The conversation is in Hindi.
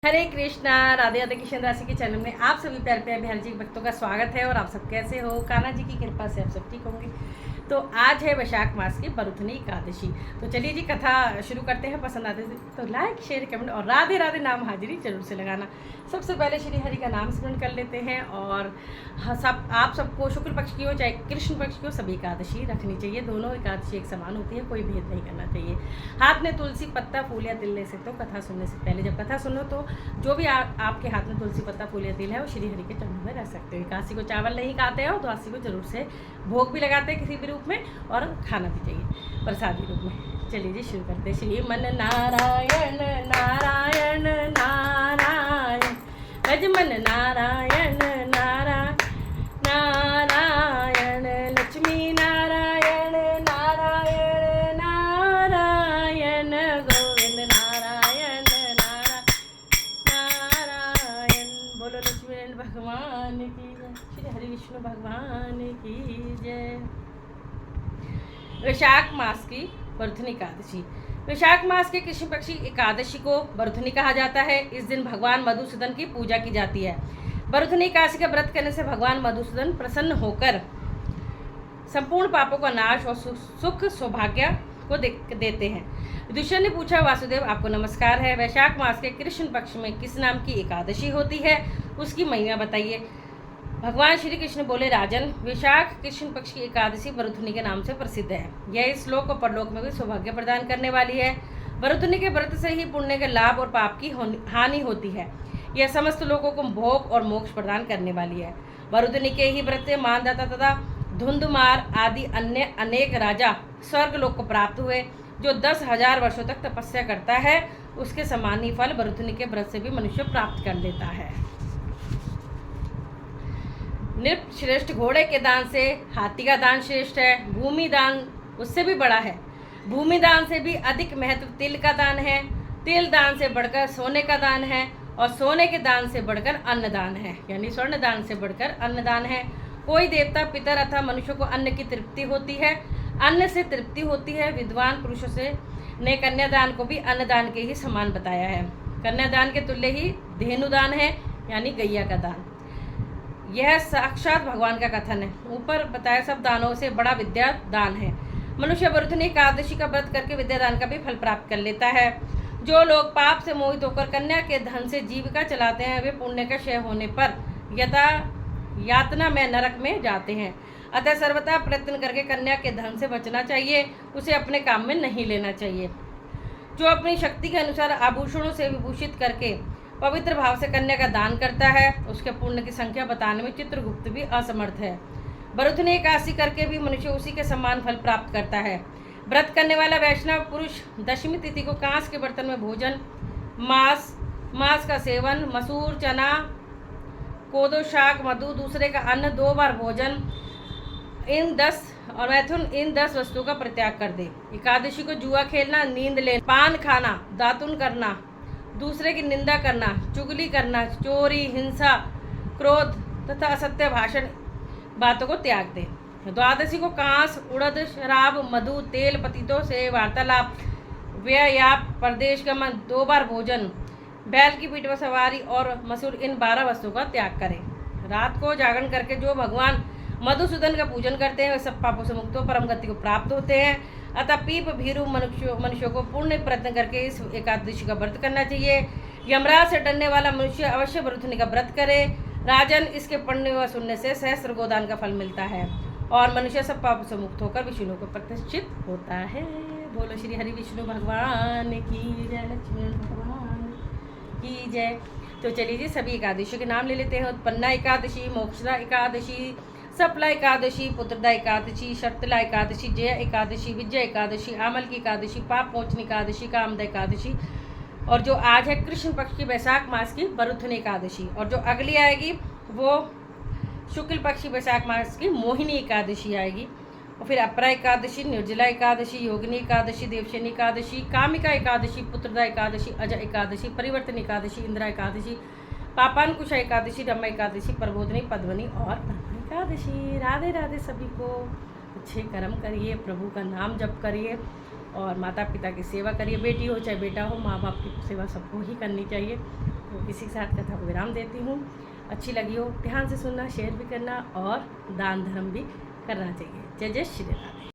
हरे कृष्णा। राधे राधे। कृष्ण राशि के चैनल में आप सभी प्यारे प्यारे बिहार जी के भक्तों का स्वागत है। और आप सब कैसे हो? कान्हा जी की कृपा से आप सब ठीक होंगे। तो आज है वैशाख मास की बरुथनी एकादशी। तो चलिए जी कथा शुरू करते हैं। पसंद आते तो लाइक शेयर कमेंट और राधे राधे नाम हाजिरी जरूर से लगाना। सबसे पहले श्री हरि का नाम स्मरण कर लेते हैं। और सब आप सबको शुक्ल पक्ष की हो चाहे कृष्ण पक्ष की हो सभी एकादशी रखनी चाहिए। दोनों एकादशी एक समान होती है, कोई भेद नहीं करना चाहिए। हाथ में तुलसी पत्ता फूल या तिल ले सकते हो। कथा सुनने से पहले जब कथा सुनो तो जो भी आपके हाथ में तुलसी पत्ता फूल या तिल है वो श्री हरि के चरणों में रख सकते हो। एकादशी को चावल नहीं खाते हो तो एकादशी को जरूर से भोग भी लगाते हैं किसी भी रूप में, और खाना भी चाहिए प्रसादी रूप में। चलिए जी शुरू करते हैं। श्री मन नारायण नारायण नारायण भजमन नारायण नारायण नारायण लक्ष्मी नारायण नारायण नारायण गोविंद नारायण नारायण। बोलो लक्ष्मी भगवान की जय, श्री हरि विष्णु भगवान की जय। वैशाख मास की बरुथनी एकादशी। वैशाख मास के कृष्ण पक्षी एकादशी को बरुथनी कहा जाता है। इस दिन भगवान मधुसूदन की पूजा की जाती है। बरुथनी एकादशी का व्रत करने से भगवान मधुसूदन प्रसन्न होकर संपूर्ण पापों का नाश और सुख सौभाग्य को देते हैं। विदुषी ने पूछा, वासुदेव आपको नमस्कार है। वैशाख मास के कृष्ण पक्ष में किस नाम की एकादशी होती है, उसकी महिमा बताइए। भगवान श्री कृष्ण बोले, राजन, वैशाख कृष्ण पक्ष की एकादशी बरुथनी के नाम से प्रसिद्ध है। यह इस लोक और परलोक में भी सौभाग्य प्रदान करने वाली है। बरुथनी के व्रत से ही पुण्य के लाभ और पाप की हानि होती है। यह समस्त लोगों को भोग और मोक्ष प्रदान करने वाली है। बरुथनी के ही व्रत से मानदाता तथा धुंधुमार आदि अन्य अनेक राजा स्वर्ग लोक को प्राप्त हुए। जो 10,000 वर्षों तक तपस्या करता है उसके समान ही फल बरुथनी के व्रत से भी मनुष्य प्राप्त कर लेता है। नृप श्रेष्ठ घोड़े के दान से हाथी का दान श्रेष्ठ है। भूमि दान उससे भी बड़ा है। भूमि दान से भी अधिक महत्व तिल का दान है। तिल दान से बढ़कर सोने का दान है, और सोने के दान से बढ़कर अन्न दान है, यानी स्वर्ण दान से बढ़कर अन्न दान है। कोई देवता पितर अथवा मनुष्य को अन्न की तृप्ति होती है, अन्न से तृप्ति होती है। विद्वान पुरुषों से ने कन्यादान को भी अन्नदान के ही समान बताया है। कन्यादान के तुल्य ही धेनुदान है, यानी गैया का दान। यह साक्षात भगवान का कथन है। ऊपर बताया सब दानों से बड़ा विद्या दान है। मनुष्य बरुथनी एकादशी का व्रत करके विद्या दान का भी फल प्राप्त कर लेता है। जो लोग पाप से मोहित होकर कन्या के धन से जीविका चलाते हैं वे पुण्य का क्षय होने पर यातना में नरक में जाते हैं। अतः सर्वथा प्रयत्न करके कन्या के धन से बचना चाहिए, उसे अपने काम में नहीं लेना चाहिए। जो अपनी शक्ति के अनुसार आभूषणों से विभूषित करके पवित्र भाव से कन्या का दान करता है उसके पुण्य की संख्या बताने में चित्रगुप्त भी असमर्थ है। बरुथनी एकादशी करके भी मनुष्य उसी के समान फल प्राप्त करता है। व्रत करने वाला वैष्णव पुरुष दशमी तिथि को कांस के बर्तन में भोजन, मांस का सेवन, मसूर, चना, कोदो, शाक, मधु, दूसरे का अन्न, 2 बार भोजन, इन 10 वस्तुओं का परित्याग कर दे। एकादशी को जुआ खेलना, नींद लेना, पान खाना, दातुन करना, दूसरे की निंदा करना, चुगली करना, चोरी, हिंसा, क्रोध तथा असत्य भाषण बातों को त्याग दे। द्वादशी को कांस, उड़द, शराब, मधु, तेल, पतितों से वार्तालाप, व्ययाप, प्रदेश गमन, 2 बार भोजन, बैल की पीठ पर सवारी और मसूर, इन 12 वस्तुओं का त्याग करें। रात को जागरण करके जो भगवान मधुसूदन का पूजन करते हैं वे सब पापों से मुक्त हो परम गति को प्राप्त होते हैं। अतः पीप भीरू मनुष्यों को पूर्ण प्रयत्न करके इस एकादशी का व्रत करना चाहिए। यमराज से डरने वाला मनुष्य अवश्य बरुथनी का व्रत करे। राजन, इसके पढ़ने व सुनने से सहस्त्र गोदान का फल मिलता है और मनुष्य सब पापों से मुक्त होकर विष्णु को प्रतिष्ठित होता है। बोलो श्री हरि विष्णु भगवान की जय, लक्ष्मण भगवान की जय। तो चलिए जी सभी एकादशी के नाम ले लेते हैं। उत्पन्ना एकादशी, मोक्षदा एकादशी, सफला एकादशी, पुत्रदा एकादशी, शर्तला एकादशी, जय एकादशी, विजय एकादशी, आमल की एकादशी, पाप मोचन एकादशी, कामदा एकादशी, और जो आज है कृष्ण पक्ष की वैशाख मास की बरुथनी एकादशी, और जो अगली आएगी वो शुक्ल पक्ष की वैशाख मास की मोहिनी एकादशी आएगी। और फिर अपरा एकादशी, निर्जला एकादशी, योगिनी एकादशी, देवशनी एकादशी, कामिका एकादशी, पुत्रदा एकादशी, अजय एकादशी, परिवर्तन एकादशी, इंदिरा एकादशी, पापानकुशा एकादशी, रमा एकादशी, प्रबोधनी, पद्मनी और ब्रह्मा एकादशी। राधे राधे। सभी को अच्छे कर्म करिए, प्रभु का नाम जप करिए और माता पिता की सेवा करिए। बेटी हो चाहे बेटा हो, माँ बाप की सेवा सबको ही करनी चाहिए। तो इसी के साथ कथा को विराम देती हूँ। अच्छी लगी हो ध्यान से सुनना, शेयर भी करना और दान धर्म भी करना चाहिए। जय जय श्री राधे।